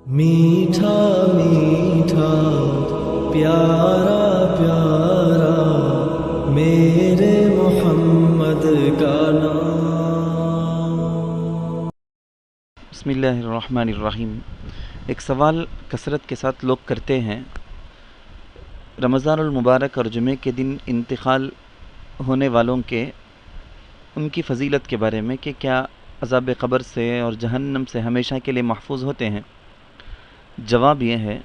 میٹھا میٹھا پیارا پیارا میرے محمد کا نام۔ بسم اللہ الرحمن الرحیم۔ ایک سوال کثرت کے ساتھ لوگ کرتے ہیں، رمضان المبارک اور جمعے کے دن انتقال ہونے والوں کے ان کی فضیلت کے بارے میں کہ کیا عذاب قبر سے اور جہنم سے ہمیشہ کے لیے محفوظ ہوتے ہیں؟ جواب یہ ہے،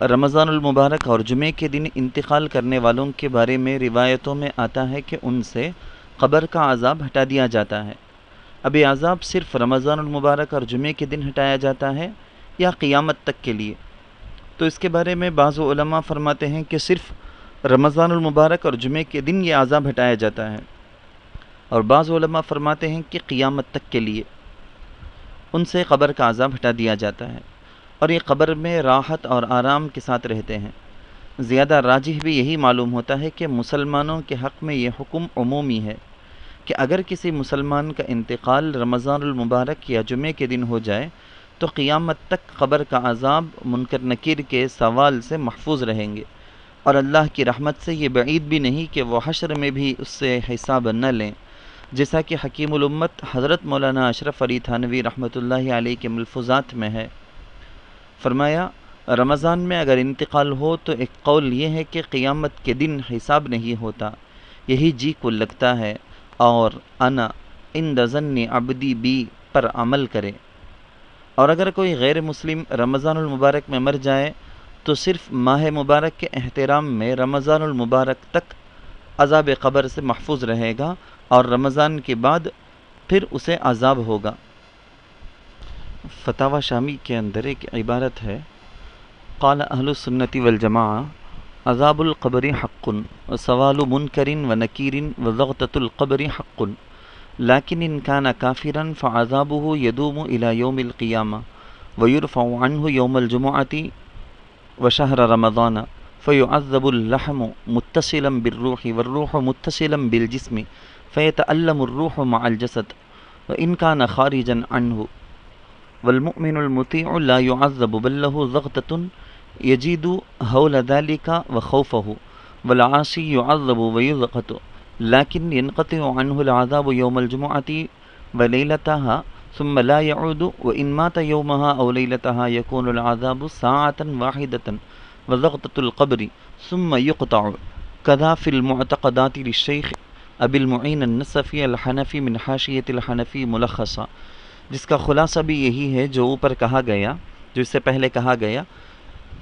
رمضان المبارک اور جمعے کے دن انتقال کرنے والوں کے بارے میں روایتوں میں آتا ہے کہ ان سے قبر کا عذاب ہٹا دیا جاتا ہے۔ اب یہ عذاب صرف رمضان المبارک اور جمعے کے دن ہٹایا جاتا ہے یا قیامت تک کے لیے؟ تو اس کے بارے میں بعض علماء فرماتے ہیں کہ صرف رمضان المبارک اور جمعے کے دن یہ عذاب ہٹایا جاتا ہے، اور بعض علماء فرماتے ہیں کہ قیامت تک کے لیے ان سے قبر کا عذاب ہٹا دیا جاتا ہے، اور یہ قبر میں راحت اور آرام کے ساتھ رہتے ہیں۔ زیادہ راجح بھی یہی معلوم ہوتا ہے کہ مسلمانوں کے حق میں یہ حکم عمومی ہے کہ اگر کسی مسلمان کا انتقال رمضان المبارک یا جمعے کے دن ہو جائے تو قیامت تک قبر کا عذاب منکر نکیر کے سوال سے محفوظ رہیں گے، اور اللہ کی رحمت سے یہ بعید بھی نہیں کہ وہ حشر میں بھی اس سے حساب نہ لیں، جیسا کہ حکیم الامت حضرت مولانا اشرف علی تھانوی رحمۃ اللہ علیہ کے ملفوظات میں ہے۔ فرمایا، رمضان میں اگر انتقال ہو تو ایک قول یہ ہے کہ قیامت کے دن حساب نہیں ہوتا، یہی جی کو لگتا ہے، اور انا عند ظن عبدی بی پر عمل کرے۔ اور اگر کوئی غیر مسلم رمضان المبارک میں مر جائے تو صرف ماہ مبارک کے احترام میں رمضان المبارک تک عذاب قبر سے محفوظ رہے گا، اور رمضان کے بعد پھر اسے عذاب ہوگا۔ فتاوی شامی کے اندر ایک عبارت ہے، قال اہل السنت والجماعہ عذاب القبر حق وسوال منکر ونکیر وضغطۃ القبر حق، لیکن ان کان کافرا فعذابه يدوم الى یوم القیامہ ویرفع عنہ یوم الجمعۃ وشہر رمضان فیعذب اللحم متصلا بالروح والروح متصلا بالجسم فیتألم الروح مع الجسد وان کان خارجا عنہ، والمؤمن المطیع لا يعذب بل له ضغطة يجد هول ذلك وخوفه، والعاصي يعذب ويضغط لكن ينقطع عنه العذاب يوم الجمعة وليلتها ثم لا يعود، وإن مات يومها أو ليلتها يكون العذاب ساعة واحدة وضغطة القبر ثم يقطع، كذا في المعتقدات للشيخ أبي المعين النصفي الحنفي من حاشية الحنفي ملخصا، جس کا خلاصہ بھی یہی ہے جو اوپر کہا گیا، جو اس سے پہلے کہا گیا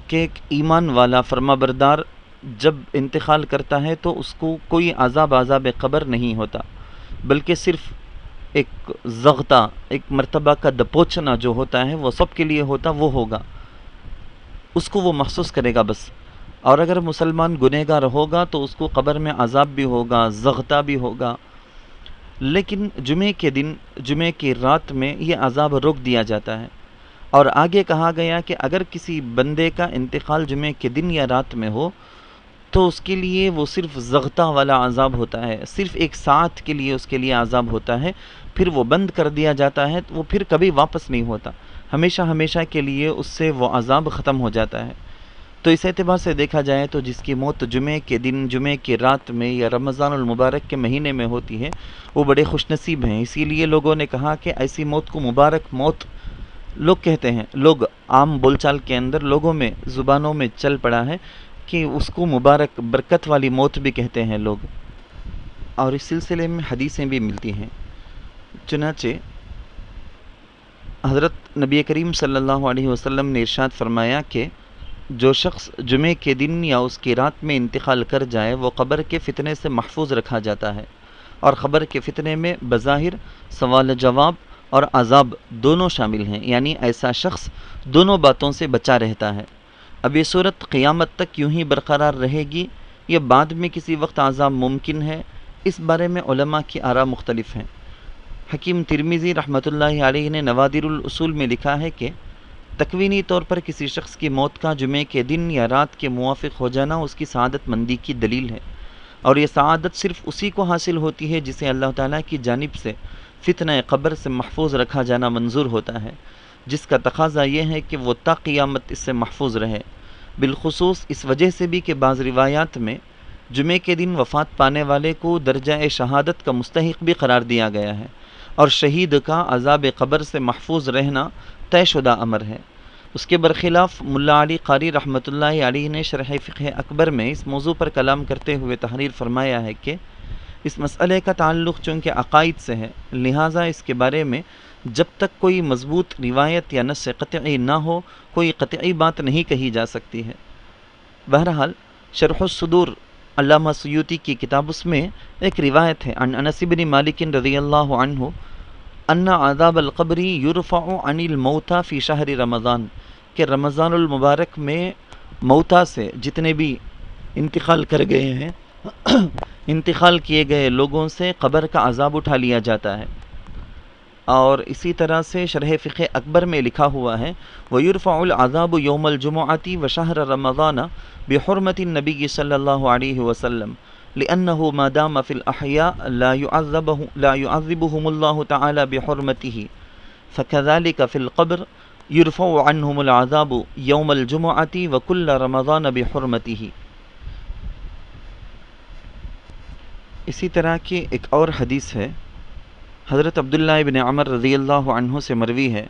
کہ ایک ایمان والا فرما بردار جب انتقال کرتا ہے تو اس کو کوئی عذاب قبر نہیں ہوتا، بلکہ صرف ایک زغطہ، ایک مرتبہ کا دپوچنا جو ہوتا ہے وہ سب کے لیے ہوتا، وہ ہوگا، اس کو وہ محسوس کرے گا بس۔ اور اگر مسلمان گنہگار ہوگا تو اس کو قبر میں عذاب بھی ہوگا، زغطہ بھی ہوگا، لیکن جمعے کے دن، جمعے کی رات میں یہ عذاب روک دیا جاتا ہے۔ اور آگے کہا گیا کہ اگر کسی بندے کا انتقال جمعے کے دن یا رات میں ہو تو اس کے لیے وہ صرف زغطہ والا عذاب ہوتا ہے، صرف ایک ساعت کے لیے اس کے لیے عذاب ہوتا ہے، پھر وہ بند کر دیا جاتا ہے، وہ پھر کبھی واپس نہیں ہوتا، ہمیشہ ہمیشہ کے لیے اس سے وہ عذاب ختم ہو جاتا ہے۔ تو اس اعتبار سے دیکھا جائے تو جس کی موت جمعے کے دن، جمعے کی رات میں یا رمضان المبارک کے مہینے میں ہوتی ہے وہ بڑے خوش نصیب ہیں۔ اسی لیے لوگوں نے کہا کہ ایسی موت کو مبارک موت لوگ کہتے ہیں، لوگ عام بول چال کے اندر لوگوں میں، زبانوں میں چل پڑا ہے کہ اس کو مبارک برکت والی موت بھی کہتے ہیں لوگ، اور اس سلسلے میں حدیثیں بھی ملتی ہیں۔ چنانچہ حضرت نبی کریم صلی اللہ علیہ وسلم نے ارشاد فرمایا کہ جو شخص جمعے کے دن یا اس کی رات میں انتقال کر جائے وہ قبر کے فتنے سے محفوظ رکھا جاتا ہے، اور قبر کے فتنے میں بظاہر سوال جواب اور عذاب دونوں شامل ہیں، یعنی ایسا شخص دونوں باتوں سے بچا رہتا ہے۔ اب یہ صورت قیامت تک یوں ہی برقرار رہے گی یا بعد میں کسی وقت عذاب ممکن ہے، اس بارے میں علماء کی آراء مختلف ہیں۔ حکیم ترمذی رحمۃ اللہ علیہ نے نوادر الاصول میں لکھا ہے کہ تکوینی طور پر کسی شخص کی موت کا جمعے کے دن یا رات کے موافق ہو جانا اس کی سعادت مندی کی دلیل ہے، اور یہ سعادت صرف اسی کو حاصل ہوتی ہے جسے اللہ تعالیٰ کی جانب سے فتنہ قبر سے محفوظ رکھا جانا منظور ہوتا ہے۔ جس کا تقاضا یہ ہے کہ وہ تا قیامت اس سے محفوظ رہے، بالخصوص اس وجہ سے بھی کہ بعض روایات میں جمعے کے دن وفات پانے والے کو درجہ شہادت کا مستحق بھی قرار دیا گیا ہے، اور شہید کا عذاب قبر سے محفوظ رہنا طے شدہ امر ہے۔ اس کے برخلاف ملا علی قاری رحمۃ اللہ علیہ نے شرح فقہ اکبر میں اس موضوع پر کلام کرتے ہوئے تحریر فرمایا ہے کہ اس مسئلے کا تعلق چونکہ عقائد سے ہے، لہٰذا اس کے بارے میں جب تک کوئی مضبوط روایت یا نص قطعی نہ ہو کوئی قطعی بات نہیں کہی جا سکتی ہے۔ بہرحال شرح الصدور علامہ سیوطی کی کتاب، اس میں ایک روایت ہے عن انس بن مالک رضی اللہ عنہ ان عذاب القبر یرفع عن الموتى فی شہر رمضان، کہ رمضان المبارک میں موتیٰ سے جتنے بھی انتقال کر گئے ہیں انتقال کیے گئے لوگوں سے قبر کا عذاب اٹھا لیا جاتا ہے۔ اور اسی طرح سے شرح فقہ اکبر میں لکھا ہوا ہے وَيُرْفَعُ الْعَذَابُ يَوْمَ الْجُمُعَةِ وَشَهْرَ رَمَضَانَ بِحُرْمَةِ النَّبِيِّ صلی اللہ علیہ وسلم لِأَنَّهُ مَا دَامَ فِي الْأَحْيَاءِ لَا يُعَذِّبُهُمُ اللَّهُ تَعَالَى بِحُرْمَتِهِ فَكَذَلِكَ فِي الْقَبْرِ يُرْفَعُ عَنْهُمُ الْعَذَابُ يَوْمَ الْجُمُعَةِ وَكُلَّ رَمَضَانَ بِحُرْمَتِهِ۔ اسی طرح کی ایک اور حدیث ہے، حضرت عبداللہ ابن عمر رضی اللہ عنہ سے مروی ہے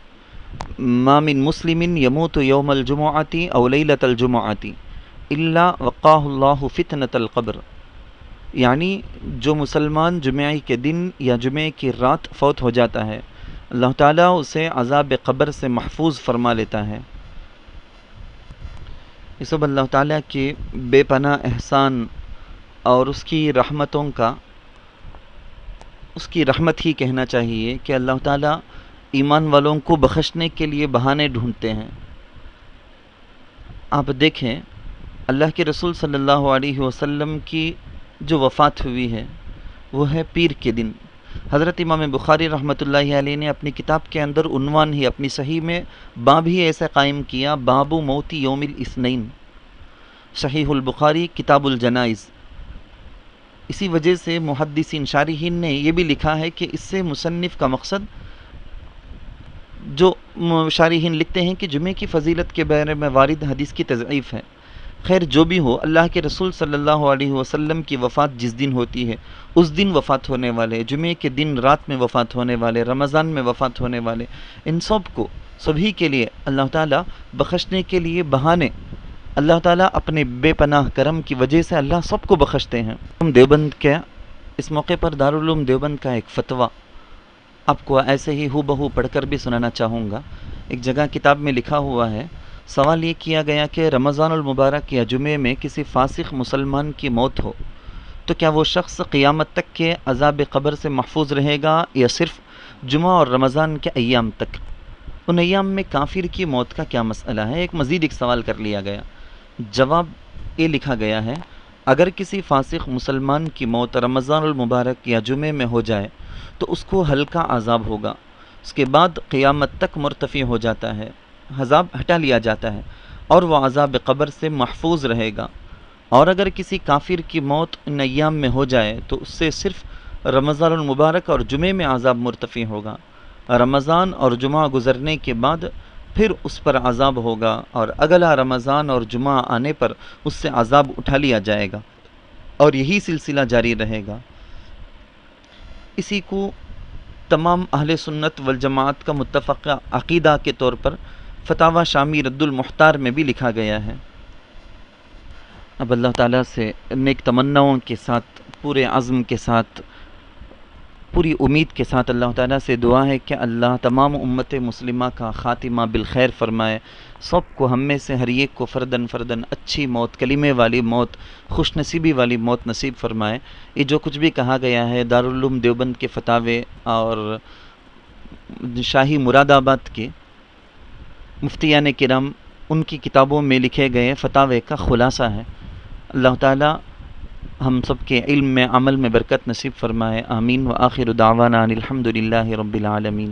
ما من مسلم یموت یوم الجمعۃ او لیلۃ الجمعۃ الا وقاہ اللہ فتنۃ القبر، یعنی جو مسلمان جمعہ کے دن یا جمعہ کی رات فوت ہو جاتا ہے اللہ تعالیٰ اسے عذاب قبر سے محفوظ فرما لیتا ہے۔ یہ سب اللہ تعالیٰ کے بے پناہ احسان اور اس کی رحمتوں کا، اس کی رحمت ہی کہنا چاہیے کہ اللہ تعالیٰ ایمان والوں کو بخشنے کے لیے بہانے ڈھونڈتے ہیں۔ آپ دیکھیں اللہ کے رسول صلی اللہ علیہ وسلم کی جو وفات ہوئی ہے وہ ہے پیر کے دن۔ حضرت امام بخاری رحمۃ اللہ علیہ نے اپنی کتاب کے اندر عنوان ہی اپنی صحیح میں باب ہی ایسا قائم کیا، باب موت یوم الاثنین، صحیح البخاری کتاب الجنائز۔ اسی وجہ سے محدثین شارحین نے یہ بھی لکھا ہے کہ اس سے مصنف کا مقصد، جو شارحین لکھتے ہیں کہ جمعے کی فضیلت کے بارے میں وارد حدیث کی تضعیف ہے۔ خیر جو بھی ہو، اللہ کے رسول صلی اللہ علیہ وسلم کی وفات جس دن ہوتی ہے اس دن وفات ہونے والے، جمعے کے دن رات میں وفات ہونے والے، رمضان میں وفات ہونے والے، ان سب کو، سبھی کے لیے اللہ تعالیٰ بخشنے کے لیے بہانے، اللہ تعالیٰ اپنے بے پناہ کرم کی وجہ سے اللہ سب کو بخشتے ہیں۔ دیوبند کا اس موقع پر دارالعلوم دیوبند کا ایک فتویٰ آپ کو ایسے ہی ہو بہو پڑھ کر بھی سنانا چاہوں گا۔ ایک جگہ کتاب میں لکھا ہوا ہے، سوال یہ کیا گیا کہ رمضان المبارک یا جمعے میں کسی فاسق مسلمان کی موت ہو تو کیا وہ شخص قیامت تک کے عذاب قبر سے محفوظ رہے گا یا صرف جمعہ اور رمضان کے ایام تک؟ ان ایام میں کافر کی موت کا کیا مسئلہ ہے؟ ایک مزید ایک سوال کر لیا گیا۔ جواب یہ لکھا گیا ہے، اگر کسی فاسق مسلمان کی موت رمضان المبارک یا جمعے میں ہو جائے تو اس کو ہلکا عذاب ہوگا، اس کے بعد قیامت تک مرتفع ہو جاتا ہے، عذاب ہٹا لیا جاتا ہے اور وہ عذاب قبر سے محفوظ رہے گا۔ اور اگر کسی کافر کی موت ان ایام میں ہو جائے تو اس سے صرف رمضان المبارک اور جمعے میں عذاب مرتفع ہوگا، رمضان اور جمعہ گزرنے کے بعد پھر اس پر عذاب ہوگا اور اگلا رمضان اور جمعہ آنے پر اس سے عذاب اٹھا لیا جائے گا اور یہی سلسلہ جاری رہے گا۔ اسی کو تمام اہل سنت والجماعت کا متفقہ عقیدہ کے طور پر فتاوی شامی رد المختار میں بھی لکھا گیا ہے۔ اب اللہ تعالیٰ سے نیک تمناؤں کے ساتھ، پورے عزم کے ساتھ، پوری امید کے ساتھ اللہ تعالیٰ سے دعا ہے کہ اللہ تمام امت مسلمہ کا خاتمہ بالخیر فرمائے، سب کو، ہم میں سے ہر ایک کو فردن فردن اچھی موت، کلمے والی موت، خوش نصیبی والی موت نصیب فرمائے۔ یہ جو کچھ بھی کہا گیا ہے دارالعلوم دیوبند کے فتاوے اور شاہی مراد آباد کے مفتیان کرام ان کی کتابوں میں لکھے گئے فتاوے کا خلاصہ ہے۔ اللہ تعالیٰ ہم سب کے علم میں، عمل میں برکت نصیب فرمائے، آمین۔ وآخر دعوانا ان الحمد للہ رب العالمین۔